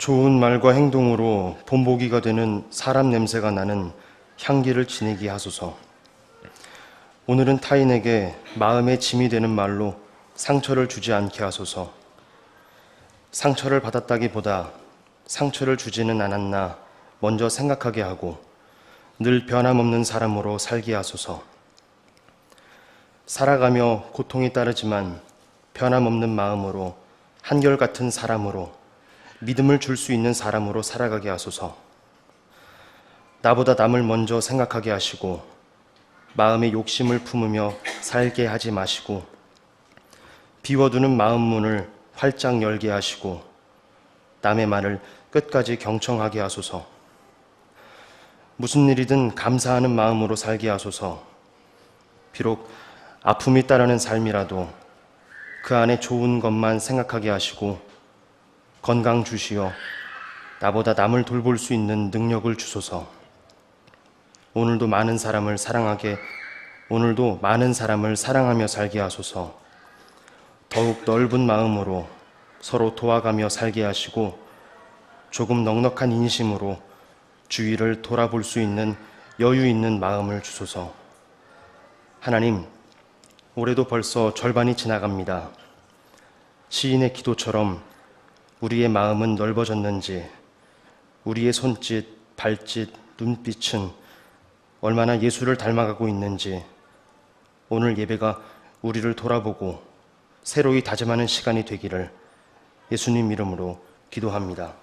좋은 말과 행동으로 본보기가 되는 사람 냄새가 나는 향기를 지니게 하소서. 오늘은 타인에게 마음의 짐이 되는 말로 상처를 주지 않게 하소서. 상처를 받았다기보다 상처를 주지는 않았나 먼저 생각하게 하고 늘 변함없는 사람으로 살게 하소서. 살아가며 고통이 따르지만 변함없는 마음으로 한결같은 사람으로 믿음을 줄 수 있는 사람으로 살아가게 하소서. 나보다 남을 먼저 생각하게 하시고 마음의 욕심을 품으며 살게 하지 마시고 비워두는 마음 문을 활짝 열게 하시고 남의 말을 끝까지 경청하게 하소서. 무슨 일이든 감사하는 마음으로 살게 하소서. 비록 아픔이 따르는 삶이라도 그 안에 좋은 것만 생각하게 하시고 건강 주시어 나보다 남을 돌볼 수 있는 능력을 주소서. 오늘도 많은 사람을 사랑하며 살게 하소서. 더욱 넓은 마음으로 서로 도와가며 살게 하시고 조금 넉넉한 인심으로 주위를 돌아볼 수 있는 여유 있는 마음을 주소서. 하나님, 올해도 벌써 절반이 지나갑니다. 시인의 기도처럼 우리의 마음은 넓어졌는지, 우리의 손짓, 발짓, 눈빛은 얼마나 예수를 닮아가고 있는지 오늘 예배가 우리를 돌아보고 새로이 다짐하는 시간이 되기를 예수님 이름으로 기도합니다.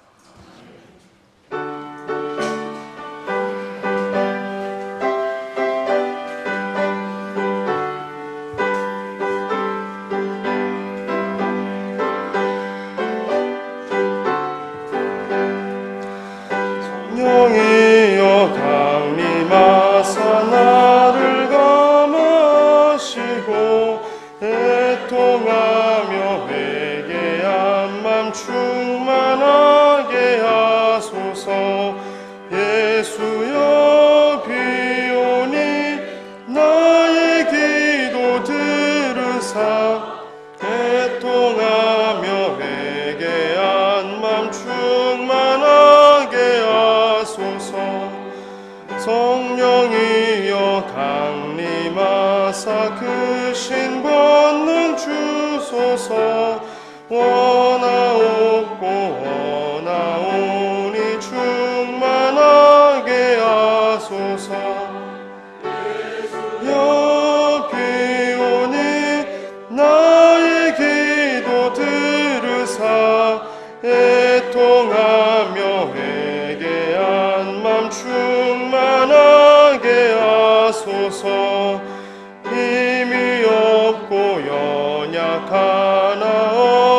성령이여 강림하사 나를 감하시고 애통하며 회개한 맘 충만하게 하소서. 예수여 비오니 나의 기도 들으사 애통하며 회개한 맘 충만하게 하소서. 성령이여 강림하사 그 신권능 주소서. 원하옵고 원하오니 충만하게 하소서. 예수여 비오니 나의 기도 들으사 애통하며 회개한 맘 충만하게 하소서. 힘이 없고 연약하나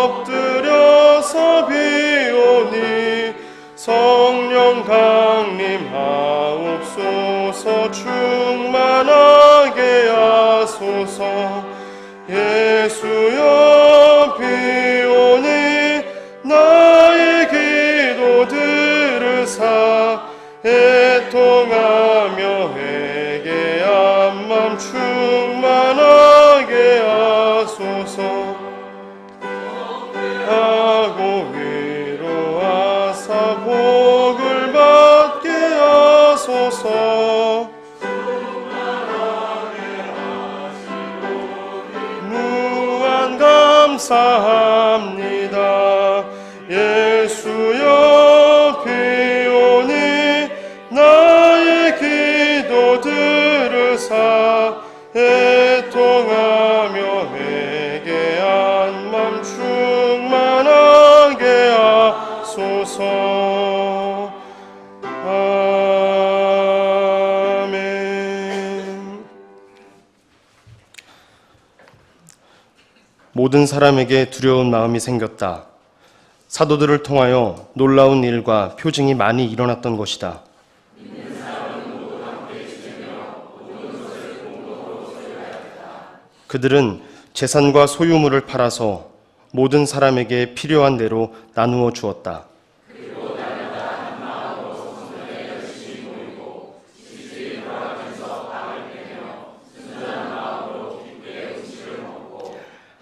엎드려서 비오니 성령 강림하옵소서. 충만하게 하소서. 예수여 비오니 나의 기도 들으사 애통하며 회개한 맘 충만하게 하소서. 하고 위로하사 복을 받게 하소서. 무한 감사합니다. 예수여 비오니 나의 기도 들으사 애통하며 회개한 맘 충만하게 하소서. 아멘. 모든 사람에게 두려운 마음이 생겼다. 사도들을 통하여 놀라운 일과 표징이 많이 일어났던 것이다. 그들은 재산과 소유물을 팔아서 모든 사람에게 필요한 대로 나누어 주었다.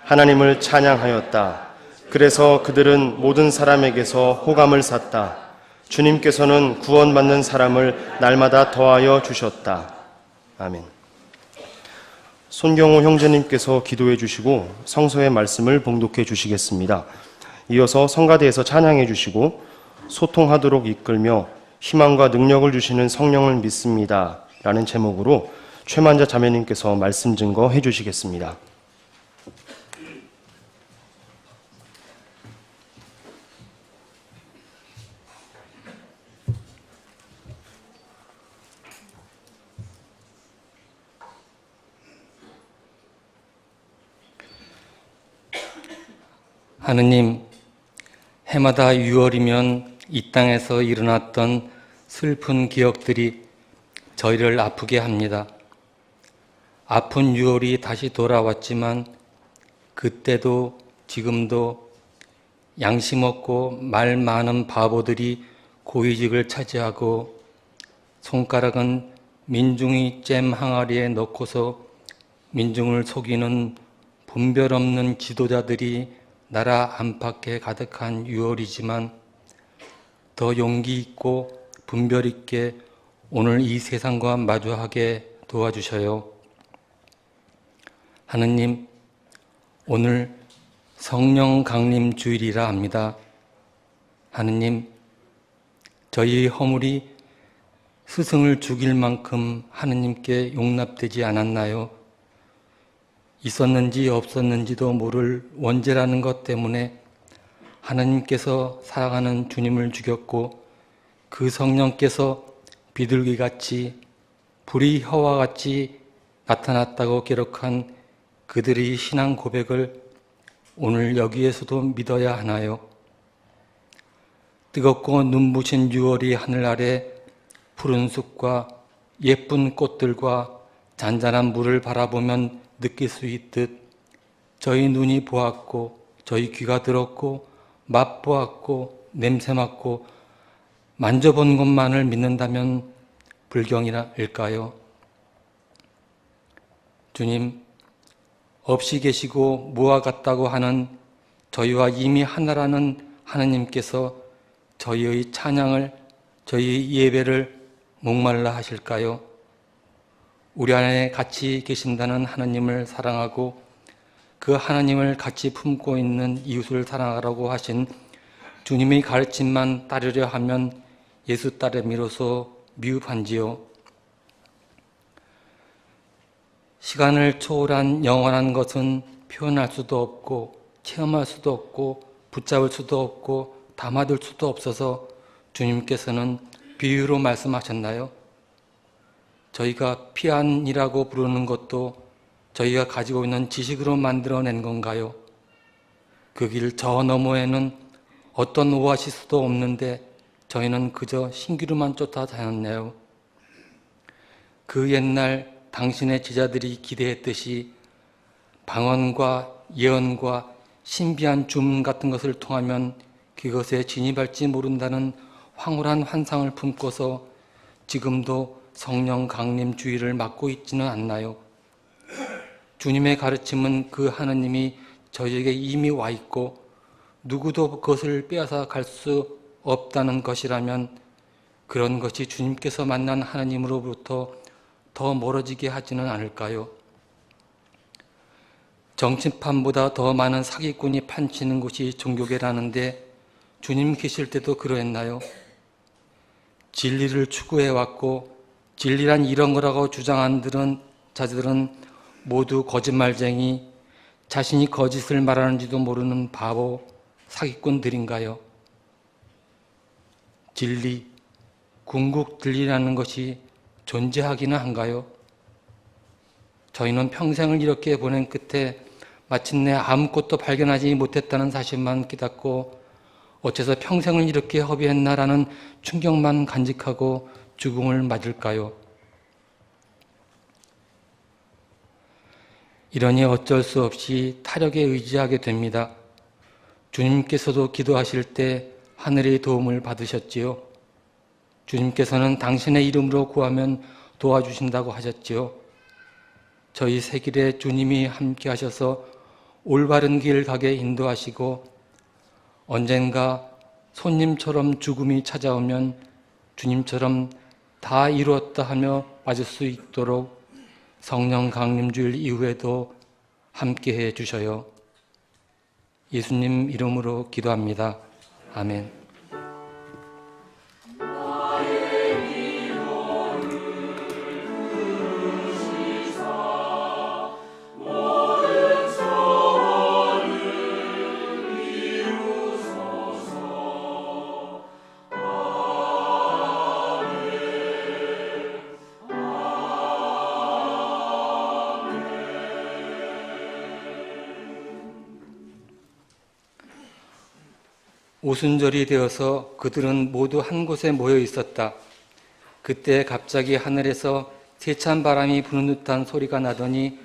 하나님을 찬양하였다. 그래서 그들은 모든 사람에게서 호감을 샀다. 주님께서는 구원받는 사람을 날마다 더하여 주셨다. 아멘. 손경호 형제님께서 기도해 주시고 성서의 말씀을 봉독해 주시겠습니다. 이어서 성가대에서 찬양해 주시고 소통하도록 이끌며 희망과 능력을 주시는 성령을 믿습니다 라는 제목으로 최만자 자매님께서 말씀 증거해 주시겠습니다. 하느님, 해마다 6월이면 이 땅에서 일어났던 슬픈 기억들이 저희를 아프게 합니다. 아픈 6월이 다시 돌아왔지만 그때도 지금도 양심 없고 말 많은 바보들이 고위직을 차지하고 손가락은 민중이 잼 항아리에 넣고서 민중을 속이는 분별 없는 지도자들이 나라 안팎에 가득한 6월이지만 더 용기 있고 분별 있게 오늘 이 세상과 마주하게 도와주셔요. 하느님, 오늘 성령 강림 주일이라 합니다. 하느님, 저희 허물이 스승을 죽일 만큼 하느님께 용납되지 않았나요? 있었는지 없었는지도 모를 원죄라는 것 때문에 하나님께서 사랑하는 주님을 죽였고 그 성령께서 비둘기같이 불이 혀와 같이 나타났다고 기록한 그들의 신앙 고백을 오늘 여기에서도 믿어야 하나요? 뜨겁고 눈부신 6월이 하늘 아래 푸른 숲과 예쁜 꽃들과 잔잔한 물을 바라보면 느낄 수 있듯 저희 눈이 보았고 저희 귀가 들었고 맛보았고 냄새 맡고 만져본 것만을 믿는다면 불경일까요? 주님, 없이 계시고 무와 같다고 하는 저희와 이미 하나라는 하느님께서 저희의 찬양을 저희의 예배를 목말라 하실까요? 우리 안에 같이 계신다는 하나님을 사랑하고 그 하나님을 같이 품고 있는 이웃을 사랑하라고 하신 주님의 가르침만 따르려 하면 예수 따름이로서 미흡한지요. 시간을 초월한 영원한 것은 표현할 수도 없고 체험할 수도 없고 붙잡을 수도 없고 담아둘 수도 없어서 주님께서는 비유로 말씀하셨나요? 저희가 피안이라고 부르는 것도 저희가 가지고 있는 지식으로 만들어낸 건가요? 그 길 저 너머에는 어떤 오아시스도 없는데 저희는 그저 신기루만 쫓아다녔네요. 그 옛날 당신의 제자들이 기대했듯이 방언과 예언과 신비한 주문 같은 것을 통하면 그것에 진입할지 모른다는 황홀한 환상을 품고서 지금도 성령 강림 주의를 맡고 있지는 않나요? 주님의 가르침은 그 하느님이 저희에게 이미 와 있고 누구도 그것을 빼앗아 갈 수 없다는 것이라면 그런 것이 주님께서 만난 하나님으로부터 더 멀어지게 하지는 않을까요? 정치판보다 더 많은 사기꾼이 판치는 곳이 종교계라는데 주님 계실 때도 그러했나요? 진리를 추구해왔고 진리란 이런 거라고 주장한 자들은 모두 거짓말쟁이, 자신이 거짓을 말하는지도 모르는 바보, 사기꾼들인가요? 진리, 궁극 진리라는 것이 존재하기는 한가요? 저희는 평생을 이렇게 보낸 끝에 마침내 아무것도 발견하지 못했다는 사실만 깨닫고 어째서 평생을 이렇게 허비했나라는 충격만 간직하고 죽음을 맞을까요? 이러니 어쩔 수 없이 타력에 의지하게 됩니다. 주님께서도 기도하실 때 하늘의 도움을 받으셨지요. 주님께서는 당신의 이름으로 구하면 도와주신다고 하셨지요. 저희 새 길에 주님이 함께 하셔서 올바른 길 가게 인도하시고 언젠가 손님처럼 죽음이 찾아오면 주님처럼 다 이루었다 하며 맞을 수 있도록 성령 강림주일 이후에도 함께해 주셔요. 예수님 이름으로 기도합니다. 아멘. 오순절이 되어서 그들은 모두 한 곳에 모여 있었다. 그때 갑자기 하늘에서 세찬 바람이 부는 듯한 소리가 나더니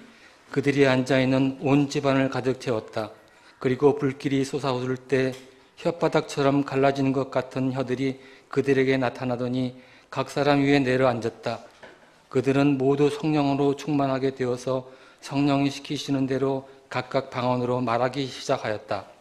그들이 앉아있는 온 집안을 가득 채웠다. 그리고 불길이 솟아오를 때 혓바닥처럼 갈라지는 것 같은 혀들이 그들에게 나타나더니 각 사람 위에 내려앉았다. 그들은 모두 성령으로 충만하게 되어서 성령이 시키시는 대로 각각 방언으로 말하기 시작하였다.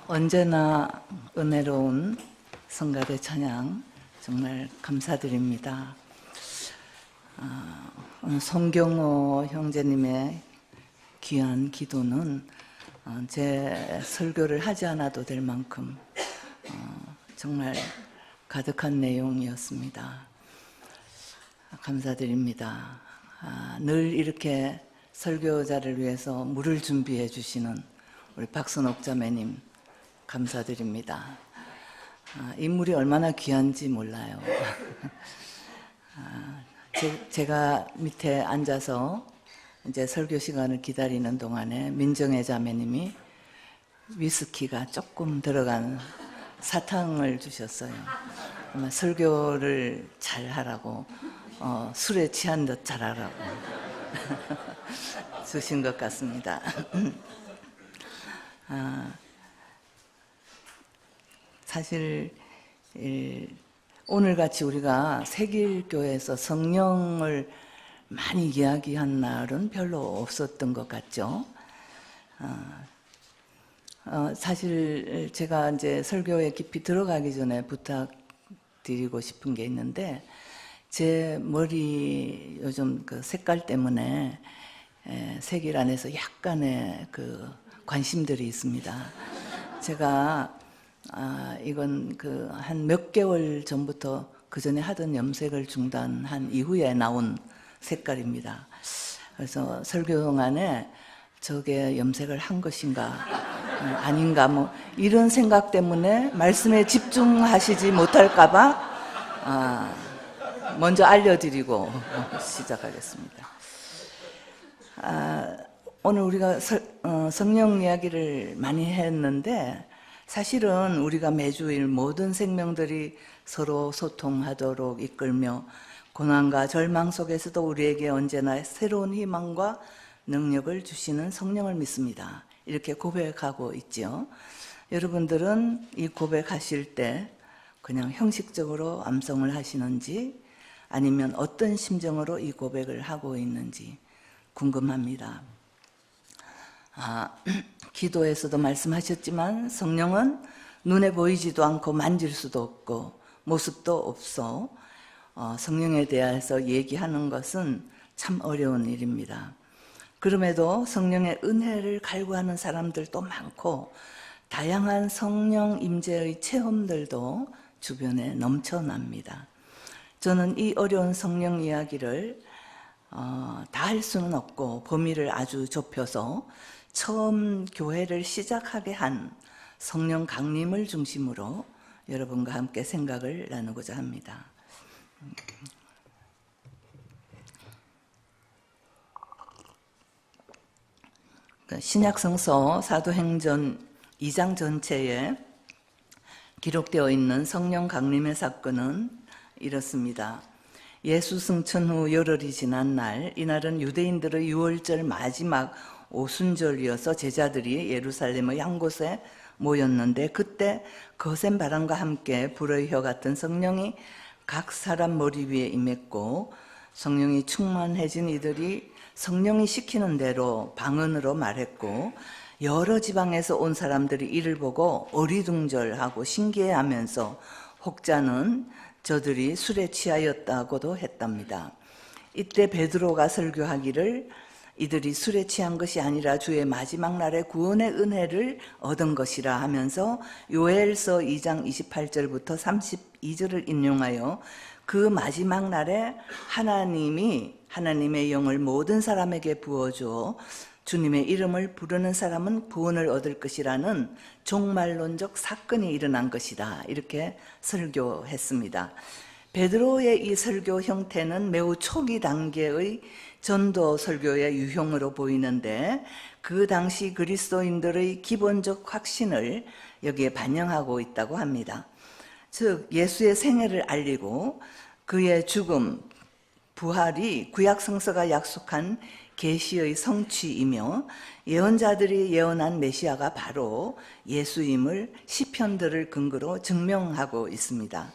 언제나 은혜로운 성가대 찬양 정말 감사드립니다. 오늘 송경호 형제님의 귀한 기도는 제 설교를 하지 않아도 될 만큼 정말 가득한 내용이었습니다. 감사드립니다. 늘 이렇게 설교자를 위해서 물을 준비해 주시는 우리 박선옥 자매님 감사드립니다. 이 물이 얼마나 귀한지 몰라요. 제가 밑에 앉아서 이제 설교 시간을 기다리는 동안에 민정혜 자매님이 위스키가 조금 들어간 사탕을 주셨어요. 아마 설교를 잘 하라고, 술에 취한 듯 잘하라고 주신 것 같습니다. 사실 오늘같이 우리가 세길교회에서 성령을 많이 이야기한 날은 별로 없었던 것 같죠. 사실 제가 이제 설교에 깊이 들어가기 전에 부탁드리고 싶은 게 있는데, 제 머리 요즘 그 색깔 때문에 세길 안에서 약간의 그 관심들이 있습니다. 제가 이건 그 한 몇 개월 전부터 그 전에 하던 염색을 중단한 이후에 나온 색깔입니다. 그래서 설교 동안에 저게 염색을 한 것인가 아닌가 뭐 이런 생각 때문에 말씀에 집중하시지 못할까봐 먼저 알려드리고 시작하겠습니다. 오늘 우리가 성령 이야기를 많이 했는데, 사실은 우리가 매주일 모든 생명들이 서로 소통하도록 이끌며 고난과 절망 속에서도 우리에게 언제나 새로운 희망과 능력을 주시는 성령을 믿습니다. 이렇게 고백하고 있지요. 여러분들은 이 고백하실 때 그냥 형식적으로 암송을 하시는지 아니면 어떤 심정으로 이 고백을 하고 있는지 궁금합니다. 기도에서도 말씀하셨지만 성령은 눈에 보이지도 않고 만질 수도 없고 모습도 없어 성령에 대해서 얘기하는 것은 참 어려운 일입니다. 그럼에도 성령의 은혜를 갈구하는 사람들도 많고 다양한 성령 임재의 체험들도 주변에 넘쳐납니다. 저는 이 어려운 성령 이야기를 다 할 수는 없고 범위를 아주 좁혀서 처음 교회를 시작하게 한 성령 강림을 중심으로 여러분과 함께 생각을 나누고자 합니다. 신약성서 사도행전 2장 전체에 기록되어 있는 성령 강림의 사건은 이렇습니다. 예수 승천 후 열흘이 지난 날, 이날은 유대인들의 유월절 마지막 오순절이어서 제자들이 예루살렘의 한 곳에 모였는데, 그때 거센 바람과 함께 불의 혀 같은 성령이 각 사람 머리 위에 임했고, 성령이 충만해진 이들이 성령이 시키는 대로 방언으로 말했고, 여러 지방에서 온 사람들이 이를 보고 어리둥절하고 신기해하면서 혹자는 저들이 술에 취하였다고도 했답니다. 이때 베드로가 설교하기를 이들이 술에 취한 것이 아니라 주의 마지막 날에 구원의 은혜를 얻은 것이라 하면서 요엘서 2장 28절부터 32절을 인용하여 그 마지막 날에 하나님의 영을 모든 사람에게 부어주어 주님의 이름을 부르는 사람은 구원을 얻을 것이라는 종말론적 사건이 일어난 것이다. 이렇게 설교했습니다. 베드로의 이 설교 형태는 매우 초기 단계의 전도 설교의 유형으로 보이는데, 그 당시 그리스도인들의 기본적 확신을 여기에 반영하고 있다고 합니다. 즉 예수의 생애를 알리고 그의 죽음, 부활이 구약 성서가 약속한 계시의 성취이며 예언자들이 예언한 메시아가 바로 예수임을 시편들을 근거로 증명하고 있습니다.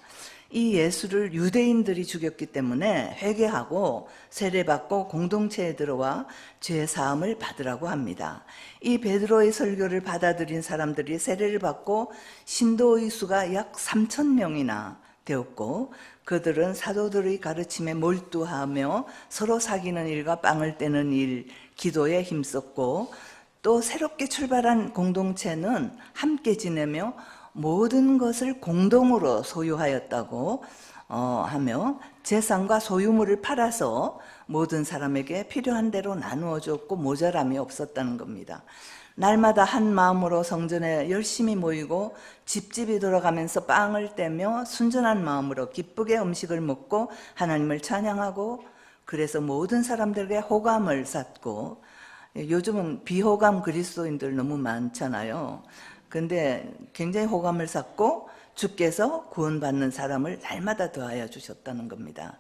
이 예수를 유대인들이 죽였기 때문에 회개하고 세례받고 공동체에 들어와 죄 사함을 받으라고 합니다. 이 베드로의 설교를 받아들인 사람들이 세례를 받고 신도의 수가 약 3,000명이나 되었고, 그들은 사도들의 가르침에 몰두하며 서로 사귀는 일과 빵을 떼는 일, 기도에 힘썼고, 또 새롭게 출발한 공동체는 함께 지내며 모든 것을 공동으로 소유하였다고 하며 재산과 소유물을 팔아서 모든 사람에게 필요한 대로 나누어 줬고 모자람이 없었다는 겁니다. 날마다 한 마음으로 성전에 열심히 모이고 집집이 돌아가면서 빵을 떼며 순전한 마음으로 기쁘게 음식을 먹고 하나님을 찬양하고, 그래서 모든 사람들에게 호감을 샀고, 요즘은 비호감 그리스도인들 너무 많잖아요. 근데 굉장히 호감을 샀고 주께서 구원받는 사람을 날마다 더하여 주셨다는 겁니다.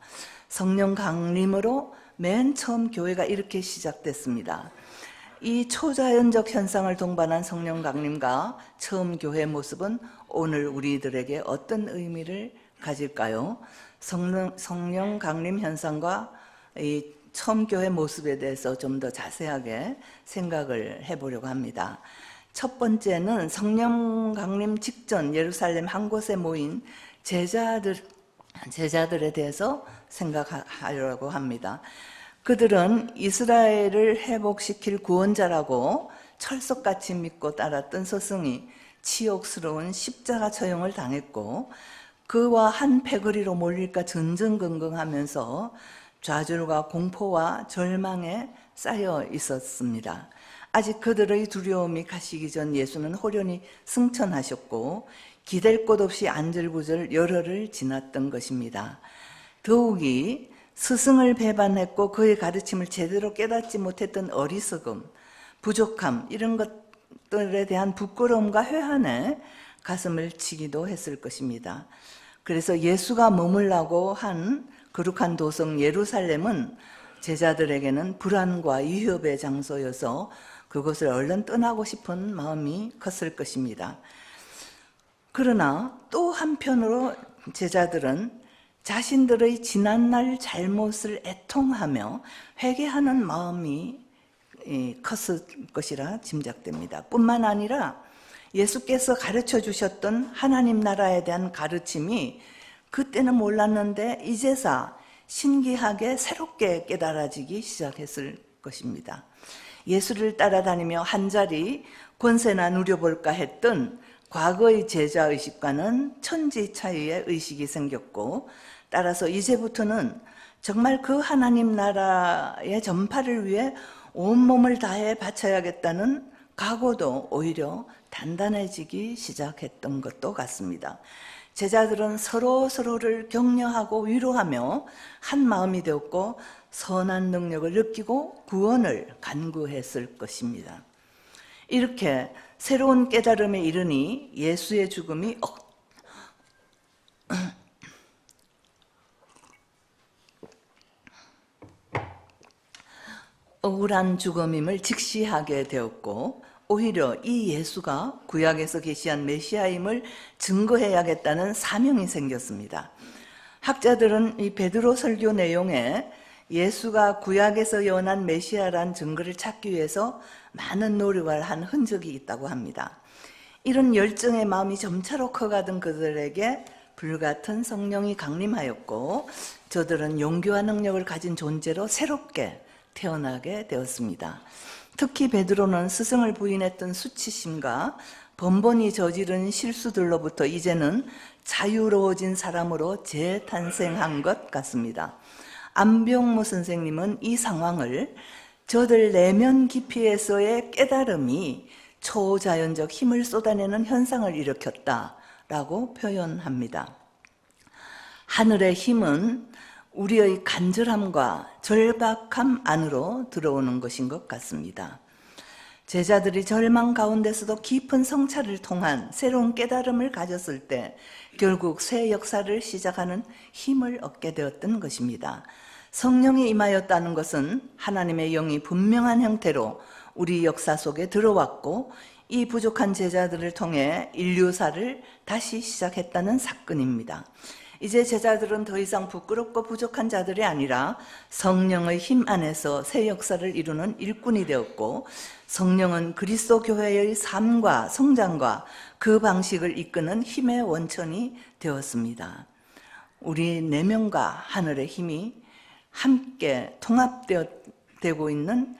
성령 강림으로 맨 처음 교회가 이렇게 시작됐습니다. 이 초자연적 현상을 동반한 성령 강림과 처음 교회 모습은 오늘 우리들에게 어떤 의미를 가질까요? 성령 강림 현상과 이 처음 교회 모습에 대해서 좀 더 자세하게 생각을 해보려고 합니다. 첫 번째는 성령 강림 직전 예루살렘 한 곳에 모인 제자들에 대해서 생각하려고 합니다. 그들은 이스라엘을 회복시킬 구원자라고 철석같이 믿고 따랐던 스승이 치욕스러운 십자가 처형을 당했고, 그와 한 패거리로 몰릴까 전전긍긍하면서 좌절과 공포와 절망에 쌓여 있었습니다. 아직 그들의 두려움이 가시기 전 예수는 호련히 승천하셨고 기댈 곳 없이 안절부절 열흘을 지났던 것입니다. 더욱이 스승을 배반했고 그의 가르침을 제대로 깨닫지 못했던 어리석음, 부족함, 이런 것들에 대한 부끄러움과 회한에 가슴을 치기도 했을 것입니다. 그래서 예수가 머물라고 한 거룩한 도성 예루살렘은 제자들에게는 불안과 위협의 장소여서 그곳을 얼른 떠나고 싶은 마음이 컸을 것입니다. 그러나 또 한편으로 제자들은 자신들의 지난날 잘못을 애통하며 회개하는 마음이 컸을 것이라 짐작됩니다. 뿐만 아니라 예수께서 가르쳐 주셨던 하나님 나라에 대한 가르침이 그때는 몰랐는데 이제서 신기하게 새롭게 깨달아지기 시작했을 것입니다. 예수를 따라다니며 한 자리 권세나 누려볼까 했던 과거의 제자의식과는 천지 차이의 의식이 생겼고, 따라서 이제부터는 정말 그 하나님 나라의 전파를 위해 온몸을 다해 바쳐야겠다는 각오도 오히려 단단해지기 시작했던 것도 같습니다. 제자들은 서로를 격려하고 위로하며 한 마음이 되었고 선한 능력을 느끼고 구원을 간구했을 것입니다. 이렇게 새로운 깨달음에 이르니 예수의 죽음이 억울한 죽음임을 직시하게 되었고, 오히려 이 예수가 구약에서 계시한 메시아임을 증거해야겠다는 사명이 생겼습니다. 학자들은 이 베드로 설교 내용에 예수가 구약에서 예언한 메시아란 증거를 찾기 위해서 많은 노력을 한 흔적이 있다고 합니다. 이런 열정의 마음이 점차로 커가던 그들에게 불같은 성령이 강림하였고, 저들은 용기와 능력을 가진 존재로 새롭게 태어나게 되었습니다. 특히 베드로는 스승을 부인했던 수치심과 번번이 저지른 실수들로부터 이제는 자유로워진 사람으로 재탄생한 것 같습니다. 안병무 선생님은 이 상황을 저들 내면 깊이에서의 깨달음이 초자연적 힘을 쏟아내는 현상을 일으켰다라고 표현합니다. 하늘의 힘은 우리의 간절함과 절박함 안으로 들어오는 것인 것 같습니다. 제자들이 절망 가운데서도 깊은 성찰을 통한 새로운 깨달음을 가졌을 때 결국 새 역사를 시작하는 힘을 얻게 되었던 것입니다. 성령이 임하였다는 것은 하나님의 영이 분명한 형태로 우리 역사 속에 들어왔고, 이 부족한 제자들을 통해 인류사를 다시 시작했다는 사건입니다. 이제 제자들은 더 이상 부끄럽고 부족한 자들이 아니라 성령의 힘 안에서 새 역사를 이루는 일꾼이 되었고, 성령은 그리스도 교회의 삶과 성장과 그 방식을 이끄는 힘의 원천이 되었습니다. 우리 내면과 하늘의 힘이 함께 통합되고 있는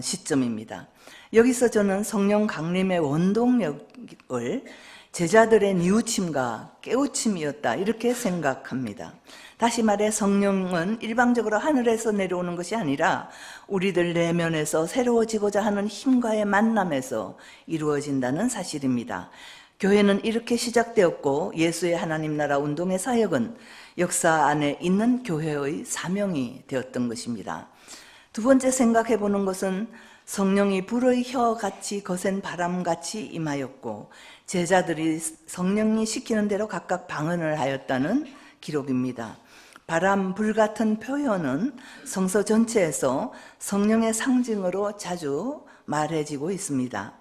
시점입니다. 여기서 저는 성령 강림의 원동력을 제자들의 뉘우침과 깨우침이었다, 이렇게 생각합니다. 다시 말해 성령은 일방적으로 하늘에서 내려오는 것이 아니라 우리들 내면에서 새로워지고자 하는 힘과의 만남에서 이루어진다는 사실입니다. 교회는 이렇게 시작되었고, 예수의 하나님 나라 운동의 사역은 역사 안에 있는 교회의 사명이 되었던 것입니다. 두 번째 생각해 보는 것은 성령이 불의 혀같이 거센 바람같이 임하였고, 제자들이 성령이 시키는 대로 각각 방언을 하였다는 기록입니다. 바람, 불 같은 표현은 성서 전체에서 성령의 상징으로 자주 말해지고 있습니다.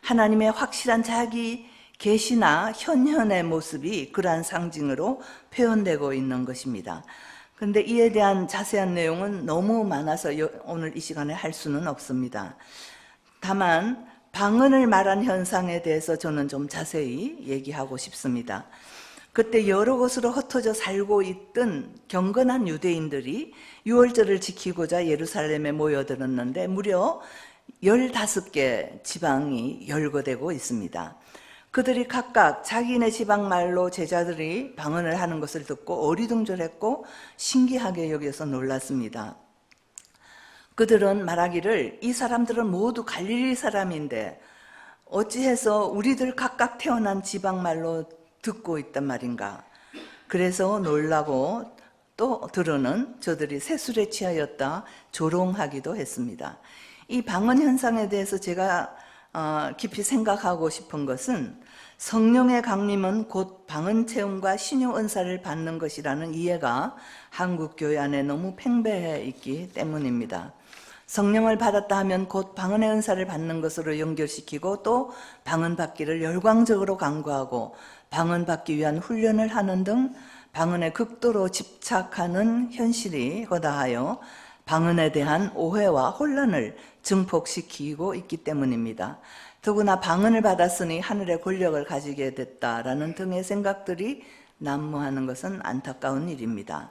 하나님의 확실한 자기 계시나 현현의 모습이 그러한 상징으로 표현되고 있는 것입니다. 그런데 이에 대한 자세한 내용은 너무 많아서 오늘 이 시간에 할 수는 없습니다. 다만 방언을 말한 현상에 대해서 저는 좀 자세히 얘기하고 싶습니다. 그때 여러 곳으로 흩어져 살고 있던 경건한 유대인들이 유월절을 지키고자 예루살렘에 모여들었는데 무려 15개 지방이 열거되고 있습니다. 그들이 각각 자기네 지방 말로 제자들이 방언을 하는 것을 듣고 어리둥절했고 신기하게 여겨서 놀랐습니다. 그들은 말하기를, 이 사람들은 모두 갈릴리 사람인데 어찌해서 우리들 각각 태어난 지방 말로 듣고 있단 말인가. 그래서 놀라고 또 들어는 저들이 세술에 취하였다 조롱하기도 했습니다. 이 방언 현상에 대해서 제가 깊이 생각하고 싶은 것은 성령의 강림은 곧 방언 체험과 신유 은사를 받는 것이라는 이해가 한국 교회 안에 너무 팽배해 있기 때문입니다. 성령을 받았다 하면 곧 방언의 은사를 받는 것으로 연결시키고 또 방언 받기를 열광적으로 강구하고 방언 받기 위한 훈련을 하는 등 방언에 극도로 집착하는 현실이 허다하여 방언에 대한 오해와 혼란을 증폭시키고 있기 때문입니다. 더구나 방언을 받았으니 하늘의 권력을 가지게 됐다라는 등의 생각들이 난무하는 것은 안타까운 일입니다.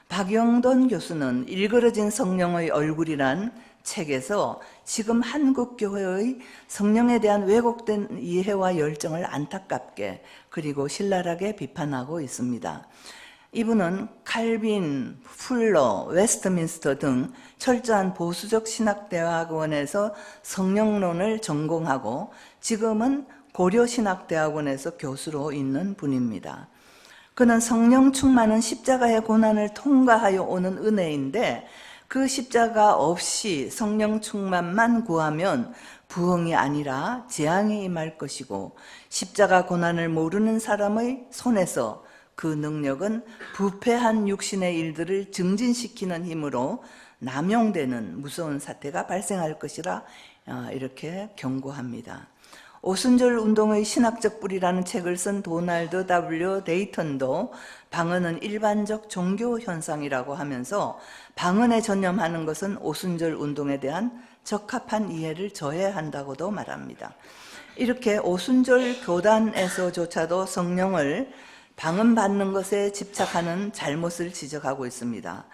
박영돈 교수는 일그러진 성령의 얼굴이란 책에서 지금 한국 교회의 성령에 대한 왜곡된 이해와 열정을 안타깝게 그리고 신랄하게 비판하고 있습니다. 이분은 칼빈, 풀러, 웨스트민스터 등 철저한 보수적 신학대학원에서 성령론을 전공하고 지금은 고려신학대학원에서 교수로 있는 분입니다. 그는 성령 충만은 십자가의 고난을 통과하여 오는 은혜인데 그 십자가 없이 성령 충만만 구하면 부흥이 아니라 재앙이 임할 것이고, 십자가 고난을 모르는 사람의 손에서 그 능력은 부패한 육신의 일들을 증진시키는 힘으로 남용되는 무서운 사태가 발생할 것이라 이렇게 경고합니다. 오순절 운동의 신학적 뿌리라는 책을 쓴 도널드 W. 데이턴도 방언은 일반적 종교 현상이라고 하면서 방언에 전념하는 것은 오순절 운동에 대한 적합한 이해를 저해한다고도 말합니다. 이렇게 오순절 교단에서조차도 성령을 방언 받는 것에 집착하는 잘못을 지적하고 있습니다.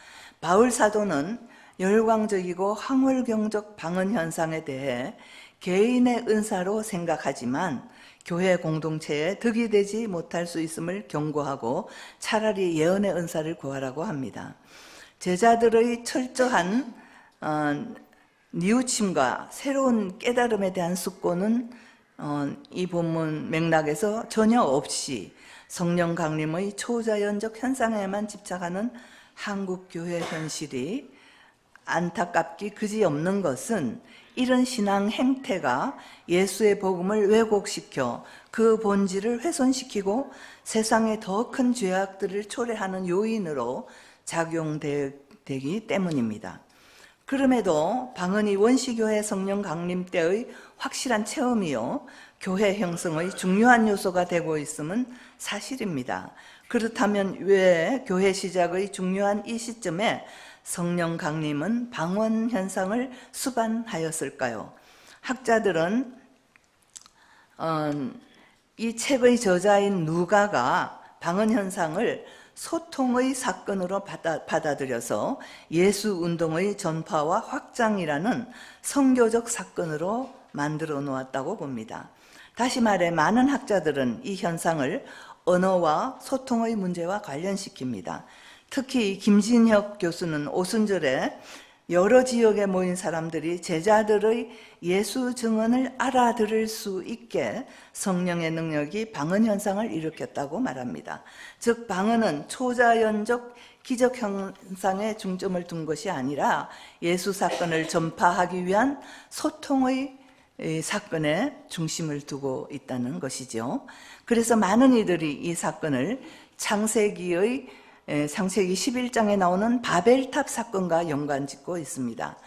바울 사도는 열광적이고 황홀경적 방언 현상에 대해 개인의 은사로 생각하지만 교회 공동체에 득이 되지 못할 수 있음을 경고하고 차라리 예언의 은사를 구하라고 합니다. 제자들의 철저한 뉘우침과 새로운 깨달음에 대한 숙고는 이 본문 맥락에서 전혀 없이 성령 강림의 초자연적 현상에만 집착하는 한국 교회 현실이 안타깝기 그지없는 것은 이런 신앙 행태가 예수의 복음을 왜곡시켜 그 본질을 훼손시키고 세상에 더 큰 죄악들을 초래하는 요인으로 작용되기 때문입니다. 그럼에도 방언이 원시교회 성령 강림 때의 확실한 체험이요 교회 형성의 중요한 요소가 되고 있음은 사실입니다. 그렇다면 왜 교회 시작의 중요한 이 시점에 성령 강림은 방언 현상을 수반하였을까요? 학자들은 이 책의 저자인 누가가 방언 현상을 소통의 사건으로 받아들여서 예수 운동의 전파와 확장이라는 선교적 사건으로 만들어 놓았다고 봅니다. 다시 말해 많은 학자들은 이 현상을 언어와 소통의 문제와 관련시킵니다. 특히 김진혁 교수는 오순절에 여러 지역에 모인 사람들이 제자들의 예수 증언을 알아들을 수 있게 성령의 능력이 방언 현상을 일으켰다고 말합니다. 즉 방언은 초자연적 기적 현상에 중점을 둔 것이 아니라 예수 사건을 전파하기 위한 소통의 사건에 중심을 두고 있다는 것이죠. 그래서 많은 이들이 이 사건을 창세기 11장에 나오는 바벨탑 사건과 연관짓고 있습니다.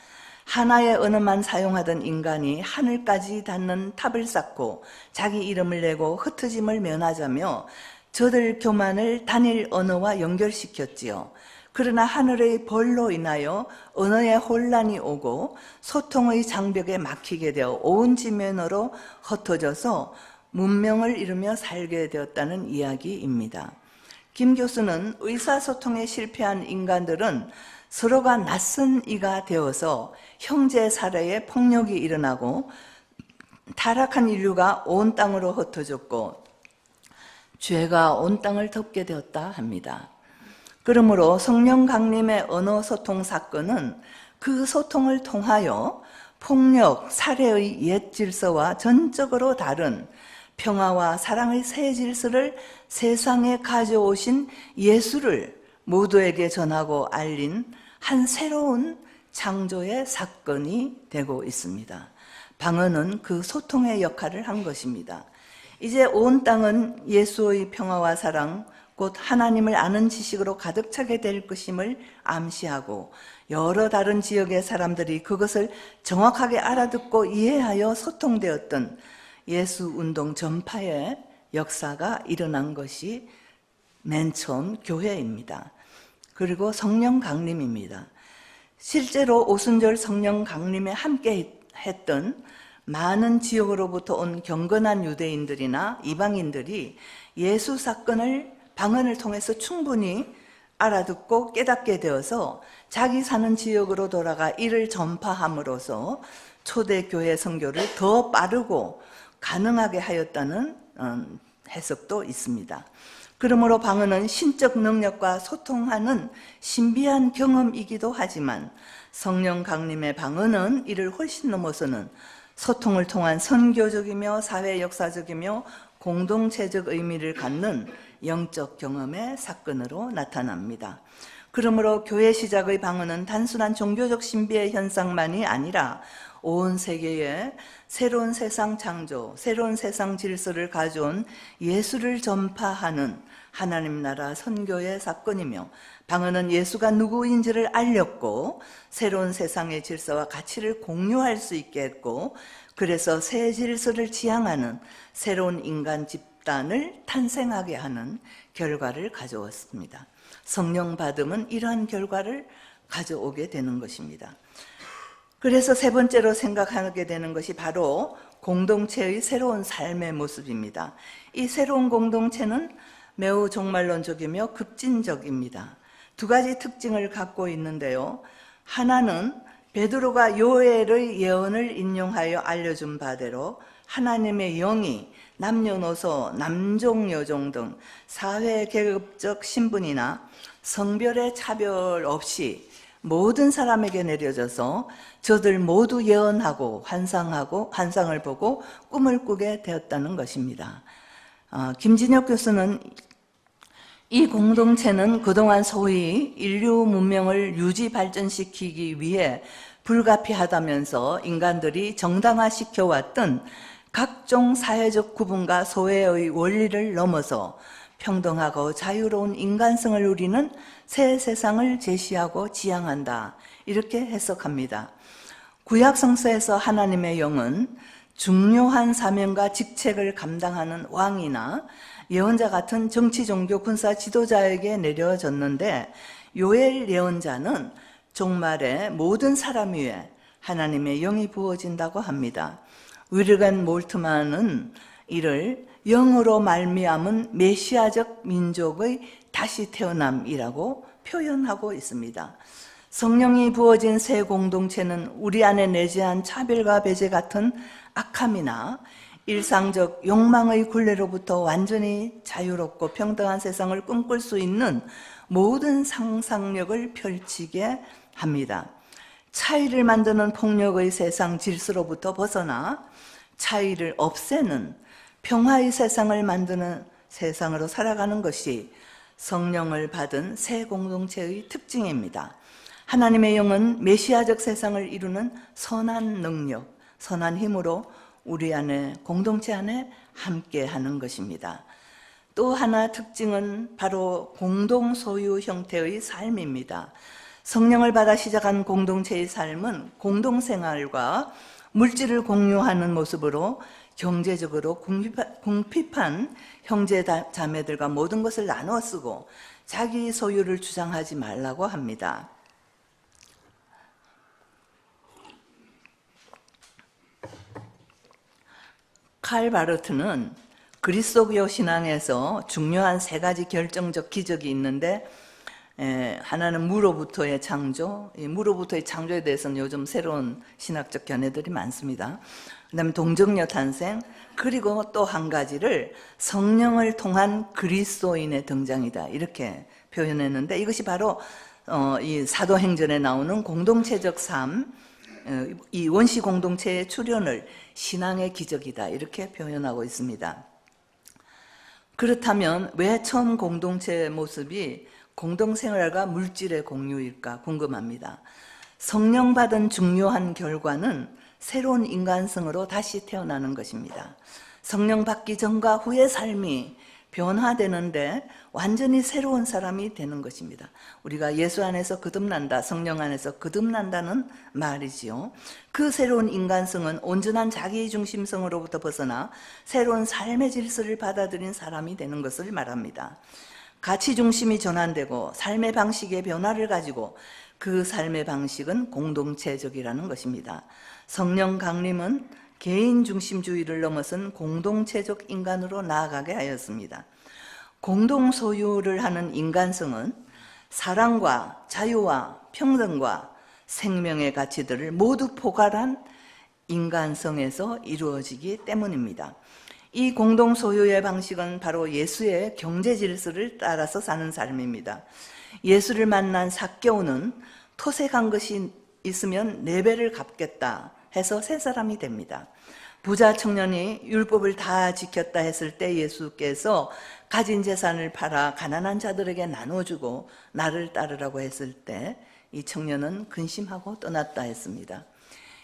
하나의 언어만 사용하던 인간이 하늘까지 닿는 탑을 쌓고 자기 이름을 내고 흩어짐을 면하자며 저들 교만을 단일 언어와 연결시켰지요. 그러나 하늘의 벌로 인하여 언어의 혼란이 오고 소통의 장벽에 막히게 되어 온 지면으로 흩어져서 문명을 이루며 살게 되었다는 이야기입니다. 김 교수는 의사소통에 실패한 인간들은 서로가 낯선 이가 되어서 형제 사례에 폭력이 일어나고 타락한 인류가 온 땅으로 흩어졌고 죄가 온 땅을 덮게 되었다 합니다. 그러므로 성령 강림의 언어 소통 사건은 그 소통을 통하여 폭력, 살해의 옛 질서와 전적으로 다른 평화와 사랑의 새 질서를 세상에 가져오신 예수를 모두에게 전하고 알린 한 새로운 창조의 사건이 되고 있습니다. 방언은 그 소통의 역할을 한 것입니다. 이제 온 땅은 예수의 평화와 사랑, 곧 하나님을 아는 지식으로 가득 차게 될 것임을 암시하고 여러 다른 지역의 사람들이 그것을 정확하게 알아듣고 이해하여 소통되었던 예수 운동 전파의 역사가 일어난 것이 맨 처음 교회입니다. 그리고 성령 강림입니다. 실제로 오순절 성령 강림에 함께 했던 많은 지역으로부터 온 경건한 유대인들이나 이방인들이 예수 사건을 방언을 통해서 충분히 알아듣고 깨닫게 되어서 자기 사는 지역으로 돌아가 이를 전파함으로써 초대교회 선교를 더 빠르고 가능하게 하였다는 해석도 있습니다. 그러므로 방언은 신적 능력과 소통하는 신비한 경험이기도 하지만 성령 강림의 방언은 이를 훨씬 넘어서는 소통을 통한 선교적이며 사회 역사적이며 공동체적 의미를 갖는 영적 경험의 사건으로 나타납니다. 그러므로 교회 시작의 방언은 단순한 종교적 신비의 현상만이 아니라 온 세계에 새로운 세상 창조, 새로운 세상 질서를 가져온 예수를 전파하는 하나님 나라 선교의 사건이며 방언은 예수가 누구인지를 알렸고 새로운 세상의 질서와 가치를 공유할 수 있게 했고 그래서 새 질서를 지향하는 새로운 인간 집단을 탄생하게 하는 결과를 가져왔습니다. 성령 받음은 이러한 결과를 가져오게 되는 것입니다. 그래서 세 번째로 생각하게 되는 것이 바로 공동체의 새로운 삶의 모습입니다. 이 새로운 공동체는 매우 종말론적이며 급진적입니다. 두 가지 특징을 갖고 있는데요. 하나는 베드로가 요엘의 예언을 인용하여 알려준 바대로 하나님의 영이 남녀노소, 남종, 여종 등 사회 계급적 신분이나 성별의 차별 없이 모든 사람에게 내려져서 저들 모두 예언하고 환상을 보고 꿈을 꾸게 되었다는 것입니다. 김진혁 교수는 이 공동체는 그동안 소위 인류 문명을 유지 발전시키기 위해 불가피하다면서 인간들이 정당화시켜왔던 각종 사회적 구분과 소외의 원리를 넘어서 평등하고 자유로운 인간성을 누리는 새 세상을 제시하고 지향한다. 이렇게 해석합니다. 구약 성서에서 하나님의 영은 중요한 사명과 직책을 감당하는 왕이나 예언자 같은 정치, 종교, 군사 지도자에게 내려졌는데 요엘 예언자는 종말에 모든 사람 위에 하나님의 영이 부어진다고 합니다. 위르간 몰트만은 이를 영으로 말미암은 메시아적 민족의 다시 태어남이라고 표현하고 있습니다. 성령이 부어진 새 공동체는 우리 안에 내재한 차별과 배제 같은 악함이나 일상적 욕망의 굴레로부터 완전히 자유롭고 평등한 세상을 꿈꿀 수 있는 모든 상상력을 펼치게 합니다. 차이를 만드는 폭력의 세상 질서로부터 벗어나 차이를 없애는 평화의 세상을 만드는 세상으로 살아가는 것이 성령을 받은 새 공동체의 특징입니다. 하나님의 영은 메시아적 세상을 이루는 선한 능력, 선한 힘으로 우리 안에, 공동체 안에 함께하는 것입니다. 또 하나 특징은 바로 공동 소유 형태의 삶입니다. 성령을 받아 시작한 공동체의 삶은 공동생활과 물질을 공유하는 모습으로 경제적으로 궁핍한 형제 자매들과 모든 것을 나누어 쓰고 자기 소유를 주장하지 말라고 합니다. 칼 바르트는 그리스도교 신앙에서 중요한 세 가지 결정적 기적이 있는데 하나는 무로부터의 창조, 이 무로부터의 창조에 대해서는 요즘 새로운 신학적 견해들이 많습니다. 그 다음에 동정녀 탄생, 그리고 또 한 가지를 성령을 통한 그리스도인의 등장이다, 이렇게 표현했는데 이것이 바로 이 사도행전에 나오는 공동체적 삶, 이 원시 공동체의 출현을 신앙의 기적이다, 이렇게 표현하고 있습니다. 그렇다면 왜 처음 공동체의 모습이 공동생활과 물질의 공유일까 궁금합니다. 성령 받은 중요한 결과는 새로운 인간성으로 다시 태어나는 것입니다. 성령 받기 전과 후의 삶이 변화되는데 완전히 새로운 사람이 되는 것입니다. 우리가 예수 안에서 거듭난다, 성령 안에서 거듭난다는 말이지요. 그 새로운 인간성은 온전한 자기중심성으로부터 벗어나 새로운 삶의 질서를 받아들인 사람이 되는 것을 말합니다. 가치중심이 전환되고 삶의 방식의 변화를 가지고 그 삶의 방식은 공동체적이라는 것입니다. 성령 강림은 개인중심주의를 넘어선 공동체적 인간으로 나아가게 하였습니다. 공동소유를 하는 인간성은 사랑과 자유와 평등과 생명의 가치들을 모두 포괄한 인간성에서 이루어지기 때문입니다. 이 공동소유의 방식은 바로 예수의 경제 질서를 따라서 사는 삶입니다. 예수를 만난 삭개오는 토색한 것이 있으면 4배를 갚겠다 해서 새 사람이 됩니다. 부자 청년이 율법을 다 지켰다 했을 때 예수께서 가진 재산을 팔아 가난한 자들에게 나눠주고 나를 따르라고 했을 때 이 청년은 근심하고 떠났다 했습니다.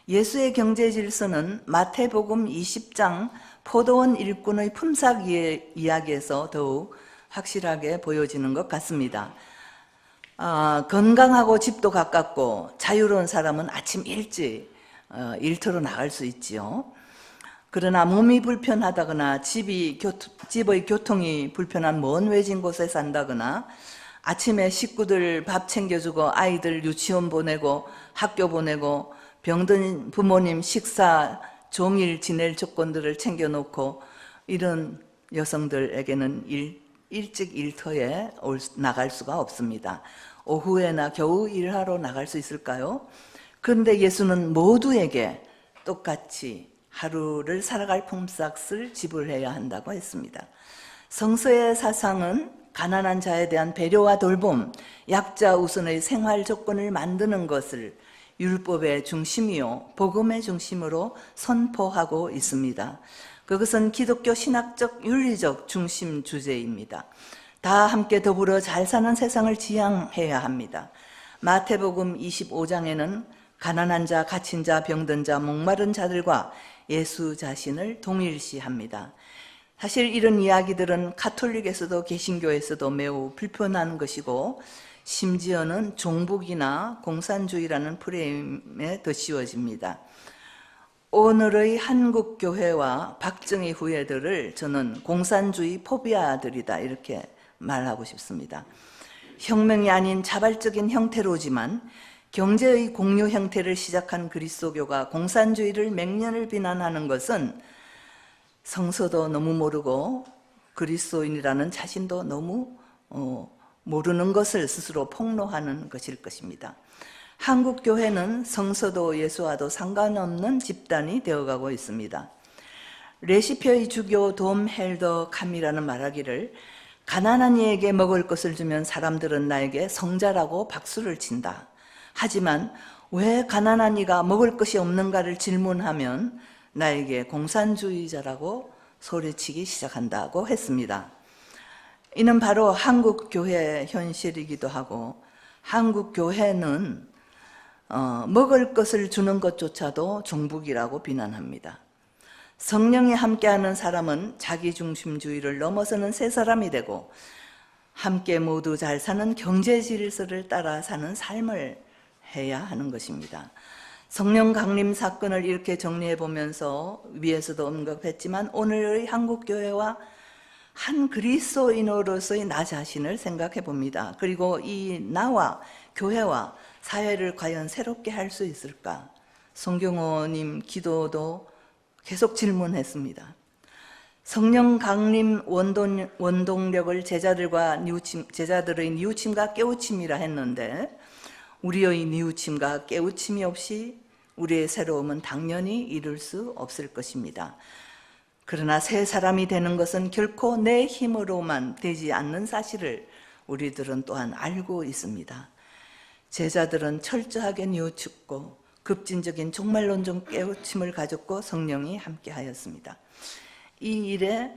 예수의 경제 질서는 마태복음 20장 포도원 일꾼의 품삯 이야기에서 더욱 확실하게 보여지는 것 같습니다. 건강하고 집도 가깝고 자유로운 사람은 아침 일찍 일터로 나갈 수 있지요. 그러나 몸이 불편하다거나 집의 교통이 불편한 먼 외진 곳에 산다거나 아침에 식구들 밥 챙겨주고 아이들 유치원 보내고 학교 보내고 병든 부모님 식사 종일 지낼 조건들을 챙겨놓고 이런 여성들에게는 일찍 일터에 나갈 수가 없습니다. 오후에나 겨우 일하러 나갈 수 있을까요? 그런데 예수는 모두에게 똑같이 하루를 살아갈 품삯을 지불해야 한다고 했습니다. 성서의 사상은 가난한 자에 대한 배려와 돌봄, 약자 우선의 생활 조건을 만드는 것을 율법의 중심이요 복음의 중심으로 선포하고 있습니다. 그것은 기독교 신학적 윤리적 중심 주제입니다. 다 함께 더불어 잘 사는 세상을 지향해야 합니다. 마태복음 25장에는 가난한 자, 갇힌 자, 병든 자, 목마른 자들과 예수 자신을 동일시합니다. 사실 이런 이야기들은 가톨릭에서도 개신교에서도 매우 불편한 것이고 심지어는 종북이나 공산주의라는 프레임에 더 씌워집니다. 오늘의 한국 교회와 박정희 후예들을 저는 공산주의 포비아들이다 이렇게 말하고 싶습니다. 혁명이 아닌 자발적인 형태로지만 경제의 공유 형태를 시작한 그리스도교가 공산주의를 맹년을 비난하는 것은 성서도 너무 모르고 그리스도인이라는 자신도 너무 모르는 것을 스스로 폭로하는 것일 것입니다. 한국 교회는 성서도 예수와도 상관없는 집단이 되어가고 있습니다. 레시피의 주교 돔 헬더 감이라는 말하기를 가난한 이에게 먹을 것을 주면 사람들은 나에게 성자라고 박수를 친다. 하지만 왜 가난한 이가 먹을 것이 없는가를 질문하면 나에게 공산주의자라고 소리치기 시작한다고 했습니다. 이는 바로 한국 교회의 현실이기도 하고 한국 교회는 먹을 것을 주는 것조차도 종북이라고 비난합니다. 성령이 함께하는 사람은 자기중심주의를 넘어서는 새 사람이 되고 함께 모두 잘 사는 경제 질서를 따라 사는 삶을 해야 하는 것입니다. 성령 강림 사건을 이렇게 정리해 보면서 위에서도 언급했지만 오늘의 한국 교회와 한 그리스도인으로서의 나 자신을 생각해 봅니다. 그리고 이 나와 교회와 사회를 과연 새롭게 할 수 있을까? 송경호님 기도도 계속 질문했습니다. 성령 강림 원동력을 제자들의 뉘우침과 깨우침이라 했는데 우리의 뉘우침과 깨우침이 없이 우리의 새로움은 당연히 이룰 수 없을 것입니다. 그러나 새 사람이 되는 것은 결코 내 힘으로만 되지 않는 사실을 우리들은 또한 알고 있습니다. 제자들은 철저하게 뉘우쳤고 급진적인 종말론적 깨우침을 가졌고 성령이 함께하였습니다. 이 일에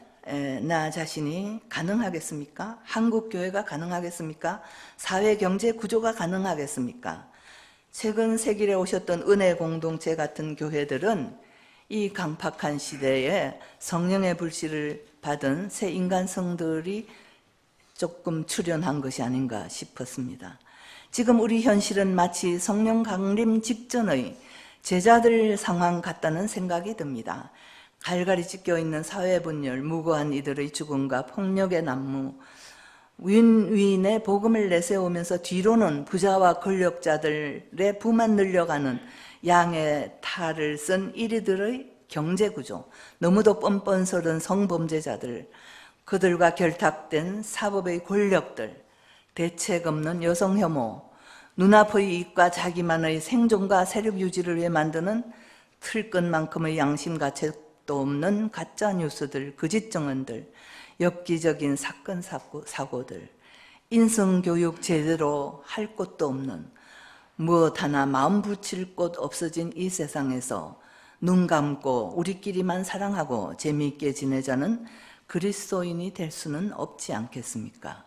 나 자신이 가능하겠습니까? 한국 교회가 가능하겠습니까? 사회 경제 구조가 가능하겠습니까? 최근 세길에 오셨던 은혜 공동체 같은 교회들은 이 강팍한 시대에 성령의 불씨를 받은 새 인간성들이 조금 출현한 것이 아닌가 싶었습니다. 지금 우리 현실은 마치 성령 강림 직전의 제자들 상황 같다는 생각이 듭니다. 갈갈이 찢겨 있는 사회 분열, 무고한 이들의 죽음과 폭력의 난무, 윈윈의 복음을 내세우면서 뒤로는 부자와 권력자들의 부만 늘려가는 양의 탈을 쓴 이리들의 경제구조, 너무도 뻔뻔스런 성범죄자들, 그들과 결탁된 사법의 권력들, 대책 없는 여성 혐오, 눈앞의 이익과 자기만의 생존과 세력 유지를 위해 만드는 틀끝만큼의 양심과 책도 없는 가짜 뉴스들, 거짓 정언들, 엽기적인 사건 사고들, 인성교육 제대로 할 곳도 없는 무엇 하나 마음 붙일 곳 없어진 이 세상에서 눈 감고 우리끼리만 사랑하고 재미있게 지내자는 그리스도인이 될 수는 없지 않겠습니까?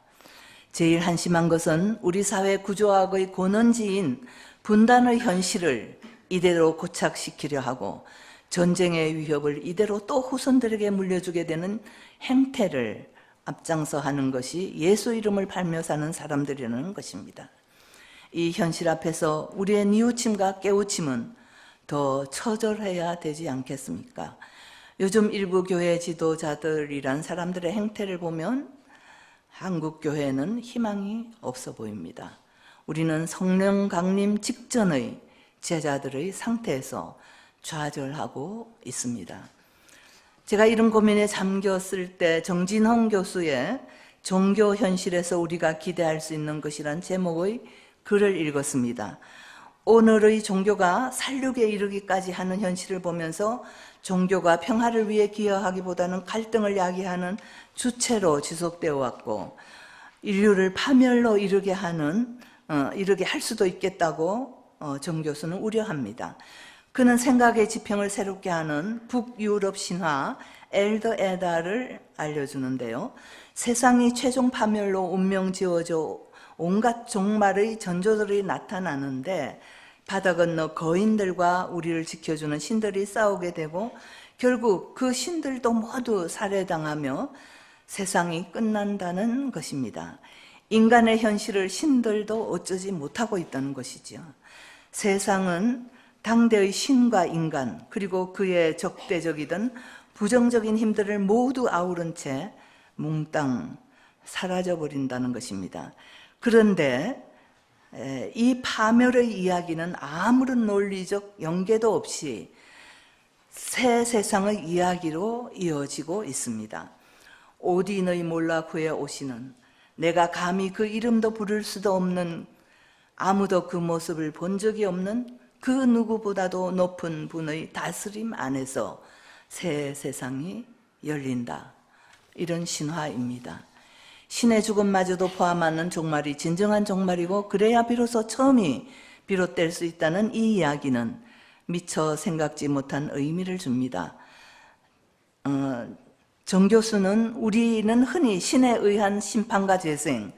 제일 한심한 것은 우리 사회 구조학의 고난지인 분단의 현실을 이대로 고착시키려 하고 전쟁의 위협을 이대로 또 후손들에게 물려주게 되는 행태를 앞장서 하는 것이 예수 이름을 팔며 사는 사람들이라는 것입니다. 이 현실 앞에서 우리의 뉘우침과 깨우침은 더 처절해야 되지 않겠습니까? 요즘 일부 교회 지도자들이란 사람들의 행태를 보면 한국 교회는 희망이 없어 보입니다. 우리는 성령 강림 직전의 제자들의 상태에서 좌절하고 있습니다. 제가 이런 고민에 잠겼을 때 정진홍 교수의 종교 현실에서 우리가 기대할 수 있는 것이란 제목의 글을 읽었습니다. 오늘의 종교가 살육에 이르기까지 하는 현실을 보면서 종교가 평화를 위해 기여하기보다는 갈등을 야기하는 주체로 지속되어 왔고 인류를 파멸로 이르게 할 수도 있겠다고 정 교수는 우려합니다. 그는 생각의 지평을 새롭게 하는 북유럽 신화 엘더 에다를 알려주는데요. 세상이 최종 파멸로 운명 지어져 온갖 종말의 전조들이 나타나는데 바다 건너 거인들과 우리를 지켜주는 신들이 싸우게 되고 결국 그 신들도 모두 살해당하며 세상이 끝난다는 것입니다. 인간의 현실을 신들도 어쩌지 못하고 있다는 것이죠. 세상은 당대의 신과 인간 그리고 그의 적대적이든 부정적인 힘들을 모두 아우른 채 몽땅 사라져버린다는 것입니다. 그런데 이 파멸의 이야기는 아무런 논리적 연계도 없이 새 세상의 이야기로 이어지고 있습니다. 오딘의 몰라크에 오시는, 내가 감히 그 이름도 부를 수도 없는, 아무도 그 모습을 본 적이 없는 그 누구보다도 높은 분의 다스림 안에서 새 세상이 열린다. 이런 신화입니다. 신의 죽음마저도 포함하는 종말이 진정한 종말이고 그래야 비로소 처음이 비롯될 수 있다는 이 이야기는 미처 생각지 못한 의미를 줍니다. 정 교수는 우리는 흔히 신에 의한 심판과 재생,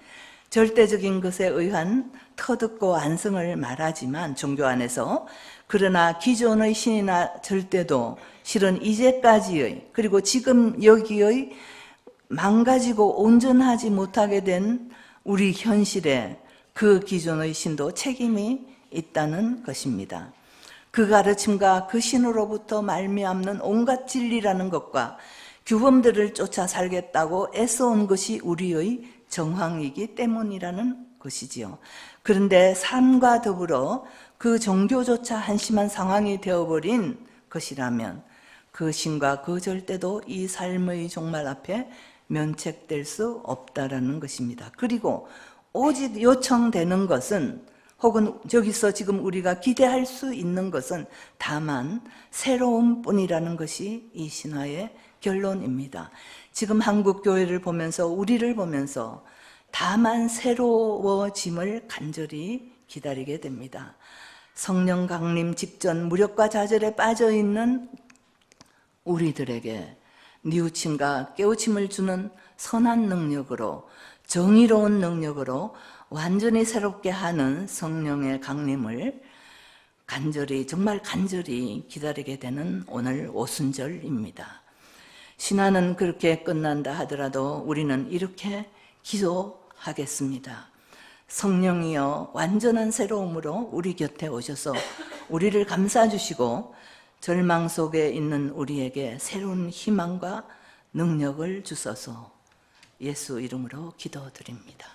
절대적인 것에 의한 터득고 안승을 말하지만 종교 안에서, 그러나 기존의 신이나 절대도 실은 이제까지의 그리고 지금 여기의 망가지고 온전하지 못하게 된 우리 현실에 그 기존의 신도 책임이 있다는 것입니다. 그 가르침과 그 신으로부터 말미암는 온갖 진리라는 것과 규범들을 쫓아 살겠다고 애써온 것이 우리의 정황이기 때문이라는 것이지요. 그런데 삶과 더불어 그 종교조차 한심한 상황이 되어버린 것이라면 그 신과 그 절대도 이 삶의 종말 앞에 면책될 수 없다라는 것입니다. 그리고 오직 요청되는 것은, 혹은 저기서 지금 우리가 기대할 수 있는 것은 다만 새로움뿐이라는 것이 이 신화의 결론입니다. 지금 한국 교회를 보면서, 우리를 보면서 다만 새로워짐을 간절히 기다리게 됩니다. 성령 강림 직전 무력과 좌절에 빠져 있는 우리들에게 뉘우침과 깨우침을 주는 선한 능력으로, 정의로운 능력으로 완전히 새롭게 하는 성령의 강림을 간절히, 정말 간절히 기다리게 되는 오늘 오순절입니다. 신화는 그렇게 끝난다 하더라도 우리는 이렇게 기도하겠습니다. 성령이여 완전한 새로움으로 우리 곁에 오셔서 우리를 감싸주시고 절망 속에 있는 우리에게 새로운 희망과 능력을 주소서. 예수 이름으로 기도드립니다.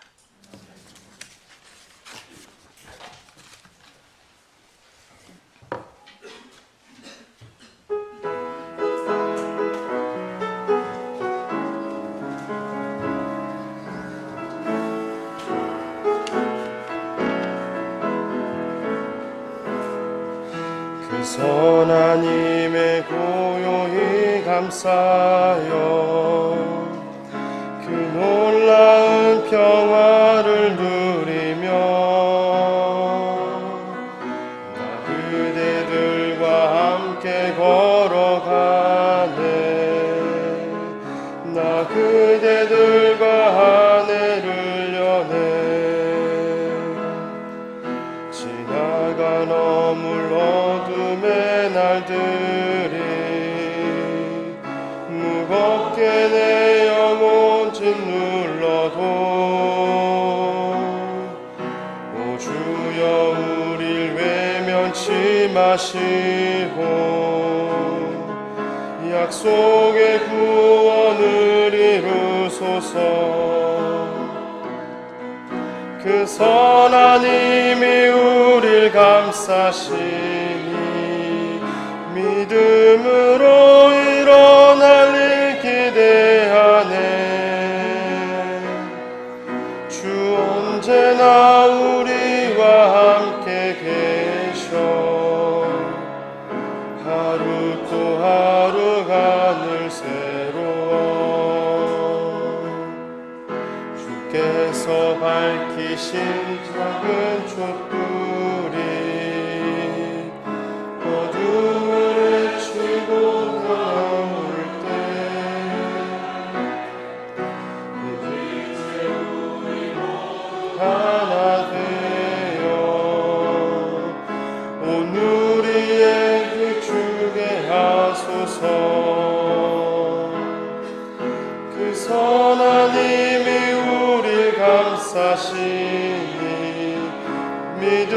그 선하님의 고요히 감싸여 그 놀라운 평화를 누리며 나 그대들과 함께 걸어가네. 나 그대들과 하늘을 여네. 지나가 너물 어둠의 날들이 무겁게 내 영혼 짓눌러도 오 주여 우릴 외면치 마시고 약속의 구원을 이루소서. 그 선하님이 우릴 감싸시니 믿음으로 일어날 일 기대하네. 주 언제나 우리와 함께 계셔. 하루 또 하루가 늘 새로워. 주께서 밝히신 작은 촛불이 어둠을 헤치고 나올 때 이제 우리 모두 하나 되어 오늘의 비추게 하소서. 그 선하님이 우릴 감싸시니 믿음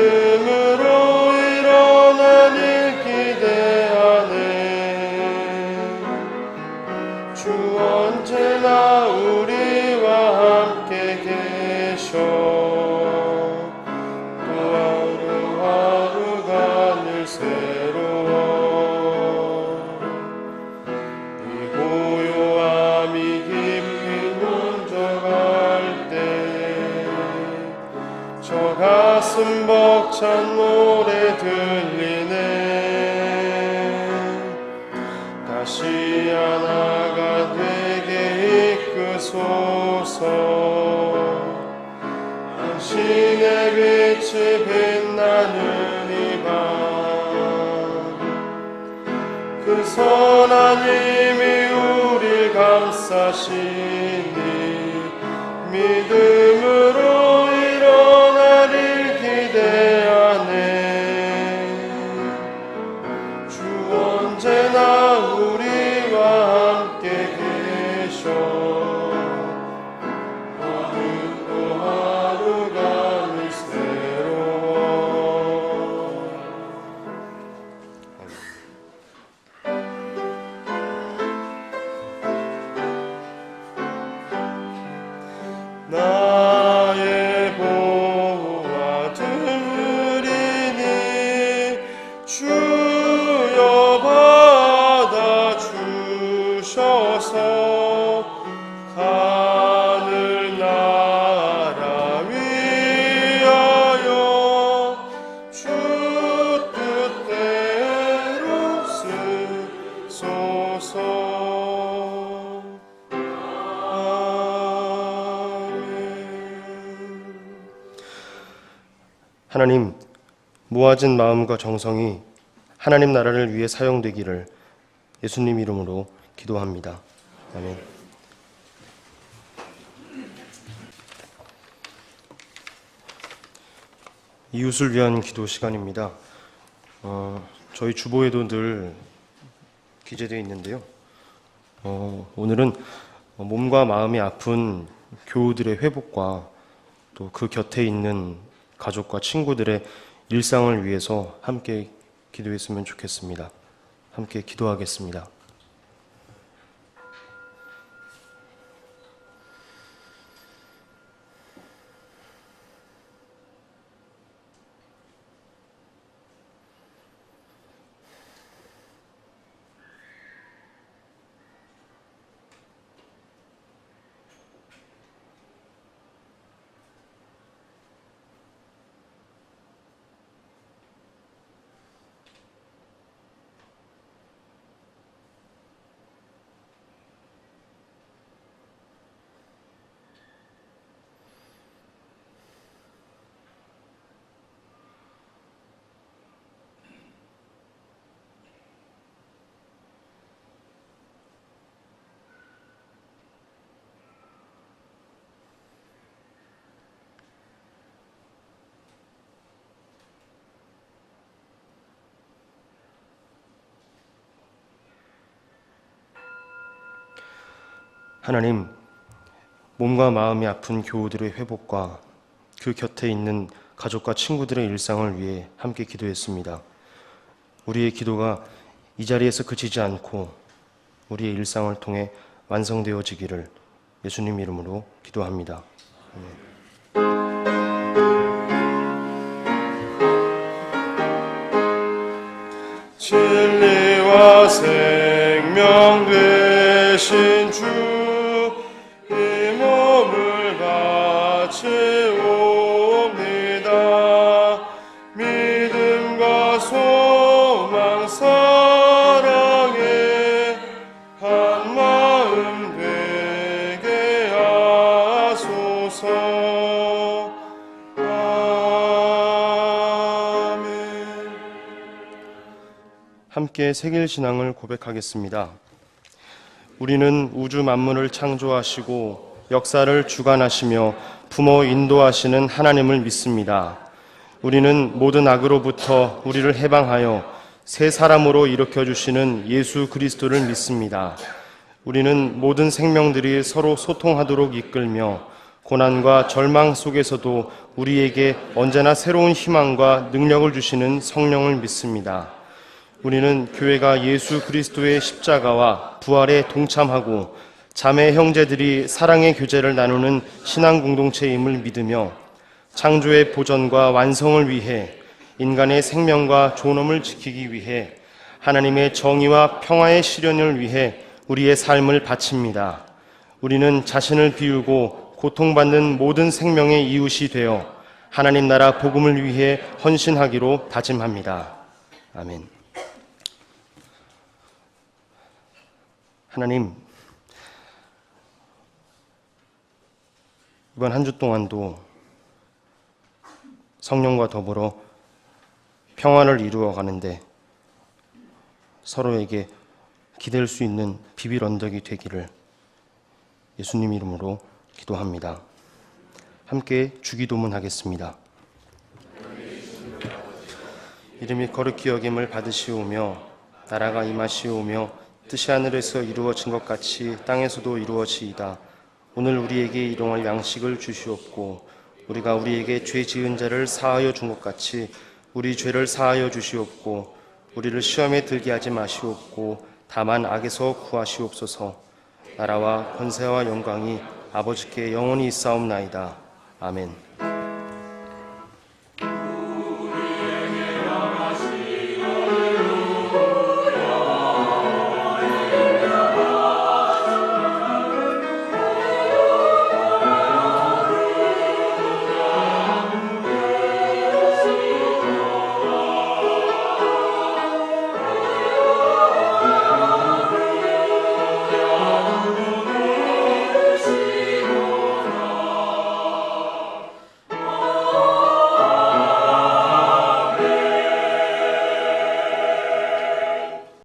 새로워 이 고요함이 깊이 문져갈 때 저 가슴 벅찬 노래 들리네. 다시 하나가 되게 이끄소서. 당신의 빛이 빛나는 이 밤 그 선한 힘이 우릴 감싸시니 믿음으로 일어나릴 기대하네. 주 언제나 우리와 함께 계셔. 하루 또 하루가 늘 새로워. 나의 보호와 들으리니 주여 받아주셔서 하늘 나라 위하여 주 뜻대로 쓰소서. 하나님, 모아진 마음과 정성이 하나님 나라를 위해 사용되기를 예수님 이름으로 기도합니다. 아멘. 이웃을 위한 기도 시간입니다. 저희 주보에도 늘 기재되어 있는데요. 오늘은 몸과 마음이 아픈 교우들의 회복과 또 그 곁에 있는 가족과 친구들의 일상을 위해서 함께 기도했으면 좋겠습니다. 함께 기도하겠습니다. 하나님, 몸과 마음이 아픈 교우들의 회복과 그 곁에 있는 가족과 친구들의 일상을 위해 함께 기도했습니다. 우리의 기도가 이 자리에서 그치지 않고 우리의 일상을 통해 완성되어지기를 예수님 이름으로 기도합니다. 진리와 생명 되신 주, 이 몸을 바치옵니다. 믿음과 소망 사랑에 한 마음 되게 하소서. 아멘. 함께 세길 신앙을 고백하겠습니다. 우리는 우주 만물을 창조하시고 역사를 주관하시며 품어 인도하시는 하나님을 믿습니다. 우리는 모든 악으로부터 우리를 해방하여 새 사람으로 일으켜 주시는 예수 그리스도를 믿습니다. 우리는 모든 생명들이 서로 소통하도록 이끌며 고난과 절망 속에서도 우리에게 언제나 새로운 희망과 능력을 주시는 성령을 믿습니다. 우리는 교회가 예수 그리스도의 십자가와 부활에 동참하고 자매 형제들이 사랑의 교제를 나누는 신앙 공동체임을 믿으며 창조의 보전과 완성을 위해 인간의 생명과 존엄을 지키기 위해 하나님의 정의와 평화의 실현을 위해 우리의 삶을 바칩니다. 우리는 자신을 비우고 고통받는 모든 생명의 이웃이 되어 하나님 나라 복음을 위해 헌신하기로 다짐합니다. 아멘. 하나님, 이번 한 주 동안도 성령과 더불어 평화를 이루어 가는데 서로에게 기댈 수 있는 비빌 언덕이 되기를 예수님 이름으로 기도합니다. 함께 주기도문 하겠습니다. 이름이 거룩히 여김을 받으시오며 나라가 임하시오며 뜻이 하늘에서 이루어진 것 같이 땅에서도 이루어지이다. 오늘 우리에게 일용할 양식을 주시옵고 우리가 우리에게 죄 지은 자를 사하여 준 것 같이 우리 죄를 사하여 주시옵고 우리를 시험에 들게 하지 마시옵고 다만 악에서 구하시옵소서. 나라와 권세와 영광이 아버지께 영원히 있사옵나이다. 아멘.